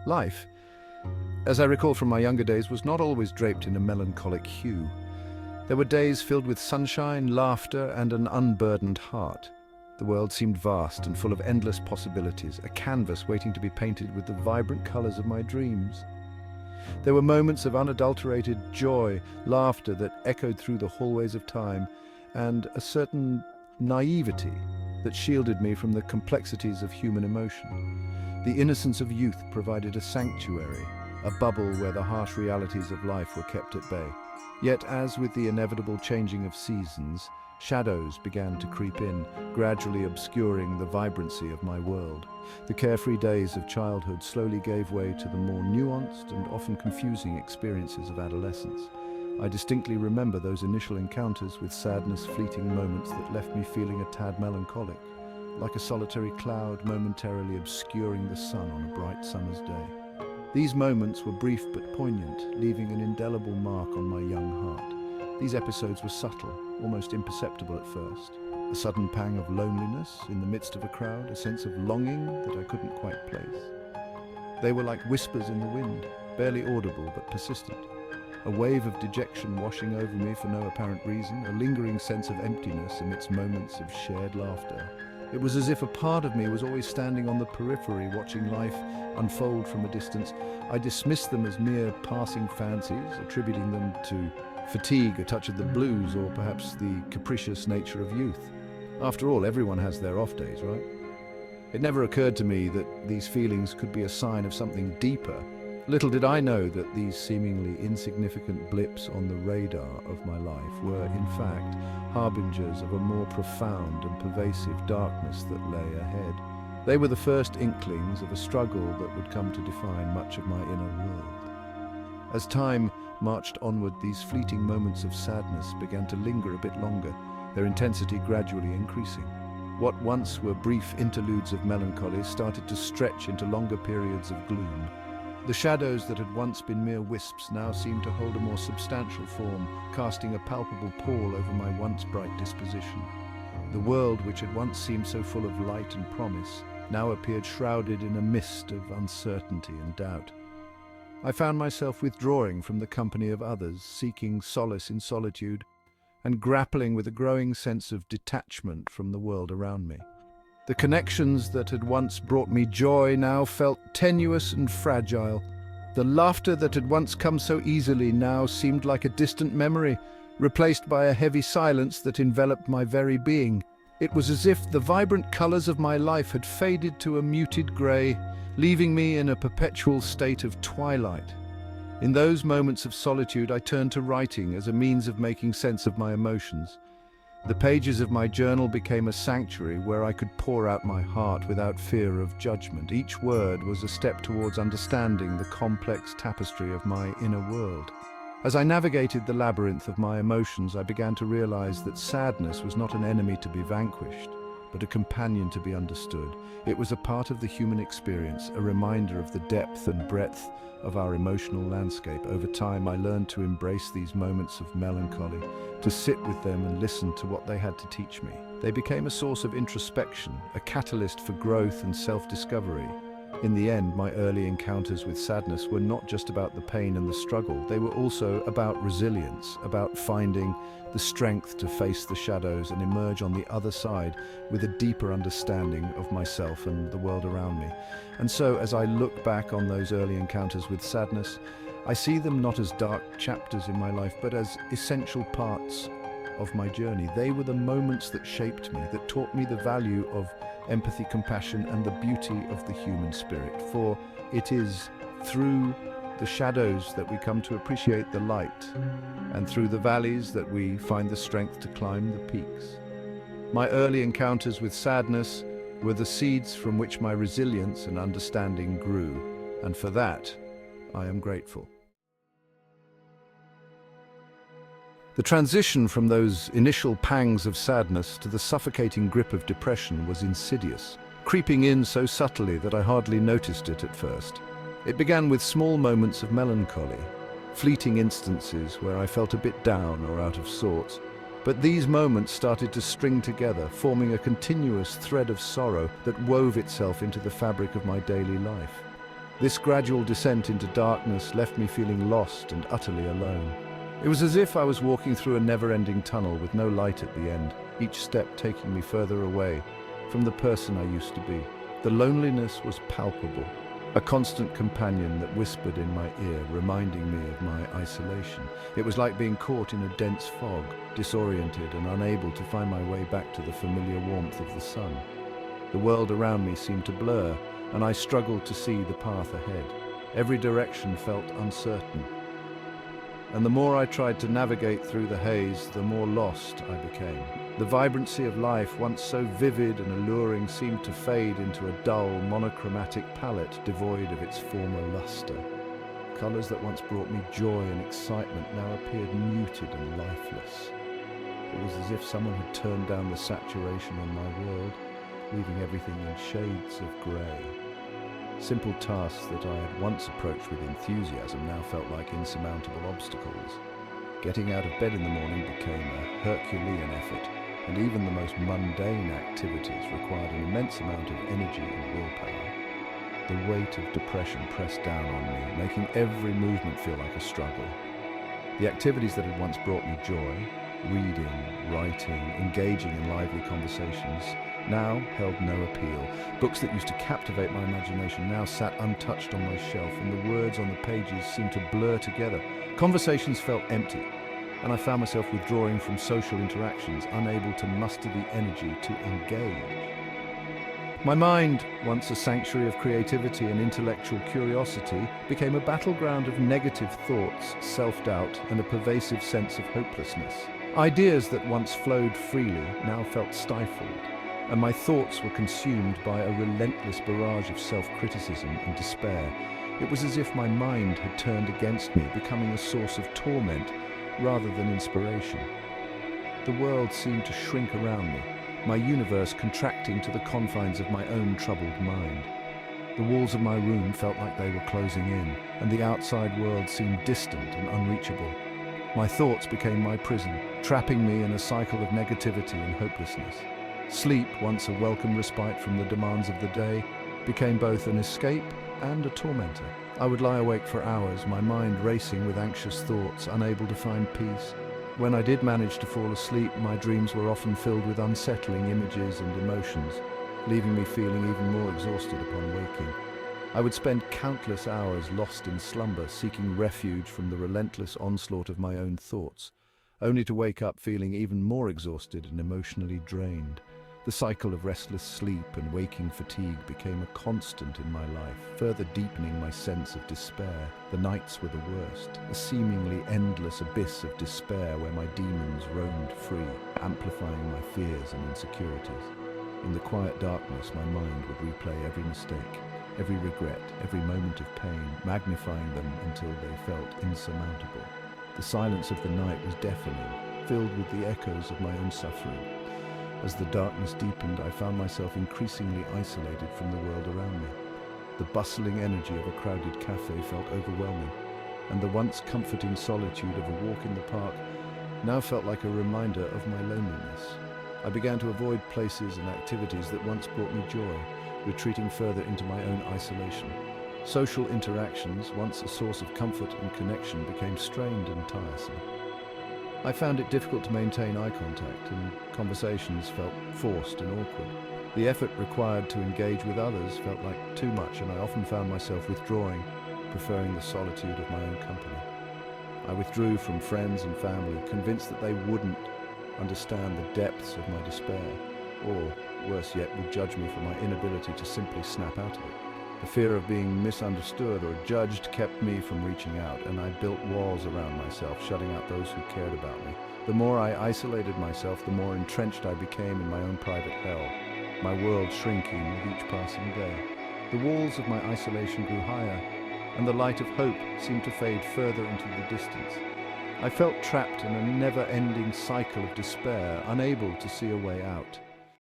Life, as I recall from my younger days, was not always draped in a melancholic hue. There were days filled with sunshine, laughter, and an unburdened heart. The world seemed vast and full of endless possibilities, a canvas waiting to be painted with the vibrant colors of my dreams. There were moments of unadulterated joy, laughter that echoed through the hallways of time, and a certain naivety that shielded me from the complexities of human emotion. The innocence of youth provided a sanctuary, a bubble where the harsh realities of life were kept at bay. Yet, as with the inevitable changing of seasons, shadows began to creep in, gradually obscuring the vibrancy of my world. The carefree days of childhood slowly gave way to the more nuanced and often confusing experiences of adolescence. I distinctly remember those initial encounters with sadness, fleeting moments that left me feeling a tad melancholic, like a solitary cloud momentarily obscuring the sun on a bright summer's day. These moments were brief but poignant, leaving an indelible mark on my young heart. These episodes were subtle, almost imperceptible at first. A sudden pang of loneliness in the midst of a crowd, a sense of longing that I couldn't quite place. They were like whispers in the wind, barely audible but persistent. A wave of dejection washing over me for no apparent reason, a lingering sense of emptiness amidst moments of shared laughter. It was as if a part of me was always standing on the periphery, watching life unfold from a distance. I dismissed them as mere passing fancies, attributing them to fatigue, a touch of the blues, or perhaps the capricious nature of youth. After all, everyone has their off days, right? It never occurred to me that these feelings could be a sign of something deeper. Little did I know that these seemingly insignificant blips on the radar of my life were, in fact, harbingers of a more profound and pervasive darkness that lay ahead. They were the first inklings of a struggle that would come to define much of my inner world. As time marched onward, these fleeting moments of sadness began to linger a bit longer, their intensity gradually increasing. What once were brief interludes of melancholy started to stretch into longer periods of gloom. The shadows that had once been mere wisps now seemed to hold a more substantial form, casting a palpable pall over my once bright disposition. The world, which had once seemed so full of light and promise, now appeared shrouded in a mist of uncertainty and doubt. I found myself withdrawing from the company of others, seeking solace in solitude, and grappling with a growing sense of detachment from the world around me. The connections that had once brought me joy now felt tenuous and fragile. The laughter that had once come so easily now seemed like a distant memory, replaced by a heavy silence that enveloped my very being. It was as if the vibrant colors of my life had faded to a muted gray, leaving me in a perpetual state of twilight. In those moments of solitude, I turned to writing as a means of making sense of my emotions. The pages of my journal became a sanctuary where I could pour out my heart without fear of judgment. Each word was a step towards understanding the complex tapestry of my inner world. As I navigated the labyrinth of my emotions, I began to realize that sadness was not an enemy to be vanquished, but a companion to be understood. It was a part of the human experience, a reminder of the depth and breadth of our emotional landscape. Over time, I learned to embrace these moments of melancholy, to sit with them and listen to what they had to teach me. They became a source of introspection, a catalyst for growth and self-discovery. In the end, my early encounters with sadness were not just about the pain and the struggle. They were also about resilience, about finding the strength to face the shadows and emerge on the other side with a deeper understanding of myself and the world around me. And so, as I look back on those early encounters with sadness, I see them not as dark chapters in my life, but as essential parts of my journey. They were the moments that shaped me, that taught me the value of empathy, compassion, and the beauty of the human spirit. For it is through the shadows that we come to appreciate the light, and through the valleys that we find the strength to climb the peaks. My early encounters with sadness were the seeds from which my resilience and understanding grew, and for that, I am grateful. The transition from those initial pangs of sadness to the suffocating grip of depression was insidious, creeping in so subtly that I hardly noticed it at first. It began with small moments of melancholy, fleeting instances where I felt a bit down or out of sorts. But these moments started to string together, forming a continuous thread of sorrow that wove itself into the fabric of my daily life. This gradual descent into darkness left me feeling lost and utterly alone. It was as if I was walking through a never-ending tunnel with no light at the end, each step taking me further away from the person I used to be. The loneliness was palpable, a constant companion that whispered in my ear, reminding me of my isolation. It was like being caught in a dense fog, disoriented and unable to find my way back to the familiar warmth of the sun. The world around me seemed to blur, and I struggled to see the path ahead. Every direction felt uncertain. And the more I tried to navigate through the haze, the more lost I became. The vibrancy of life, once so vivid and alluring, seemed to fade into a dull, monochromatic palette devoid of its former luster. Colours that once brought me joy and excitement now appeared muted and lifeless. It was as if someone had turned down the saturation on my world, leaving everything in shades of grey. Simple tasks that I had once approached with enthusiasm now felt like insurmountable obstacles. Getting out of bed in the morning became a Herculean effort, and even the most mundane activities required an immense amount of energy and willpower. The weight of depression pressed down on me, making every movement feel like a struggle. The activities that had once brought me joy, reading, writing, engaging in lively conversations, now held no appeal. Books that used to captivate my imagination now sat untouched on my shelf, and the words on the pages seemed to blur together. Conversations felt empty, and I found myself withdrawing from social interactions, unable to muster the energy to engage. My mind, once a sanctuary of creativity and intellectual curiosity, became a battleground of negative thoughts, self-doubt, and a pervasive sense of hopelessness. Ideas that once flowed freely now felt stifled, and my thoughts were consumed by a relentless barrage of self-criticism and despair. It was as if my mind had turned against me, becoming a source of torment rather than inspiration. The world seemed to shrink around me, my universe contracting to the confines of my own troubled mind. The walls of my room felt like they were closing in, and the outside world seemed distant and unreachable. My thoughts became my prison, trapping me in a cycle of negativity and hopelessness. Sleep, once a welcome respite from the demands of the day, became both an escape and a tormentor. I would lie awake for hours, my mind racing with anxious thoughts, unable to find peace. When I did manage to fall asleep, my dreams were often filled with unsettling images and emotions, leaving me feeling even more exhausted upon waking. I would spend countless hours lost in slumber, seeking refuge from the relentless onslaught of my own thoughts, only to wake up feeling even more exhausted and emotionally drained. The cycle of restless sleep and waking fatigue became a constant in my life, further deepening my sense of despair. The nights were the worst, a seemingly endless abyss of despair where my demons roamed free, amplifying my fears and insecurities. In the quiet darkness, my mind would replay every mistake, every regret, every moment of pain, magnifying them until they felt insurmountable. The silence of the night was deafening, filled with the echoes of my own suffering. As the darkness deepened, I found myself increasingly isolated from the world around me. The bustling energy of a crowded cafe felt overwhelming, and the once comforting solitude of a walk in the park now felt like a reminder of my loneliness. I began to avoid places and activities that once brought me joy, retreating further into my own isolation. Social interactions, once a source of comfort and connection, became strained and tiresome. I found it difficult to maintain eye contact, and conversations felt forced and awkward. The effort required to engage with others felt like too much, and I often found myself withdrawing, preferring the solitude of my own company. I withdrew from friends and family, convinced that they wouldn't understand the depths of my despair, or, worse yet, would judge me for my inability to simply snap out of it. The fear of being misunderstood or judged kept me from reaching out, and I built walls around myself, shutting out those who cared about me. The more I isolated myself, the more entrenched I became in my own private hell, my world shrinking with each passing day. The walls of my isolation grew higher, and the light of hope seemed to fade further into the distance. I felt trapped in a never-ending cycle of despair, unable to see a way out.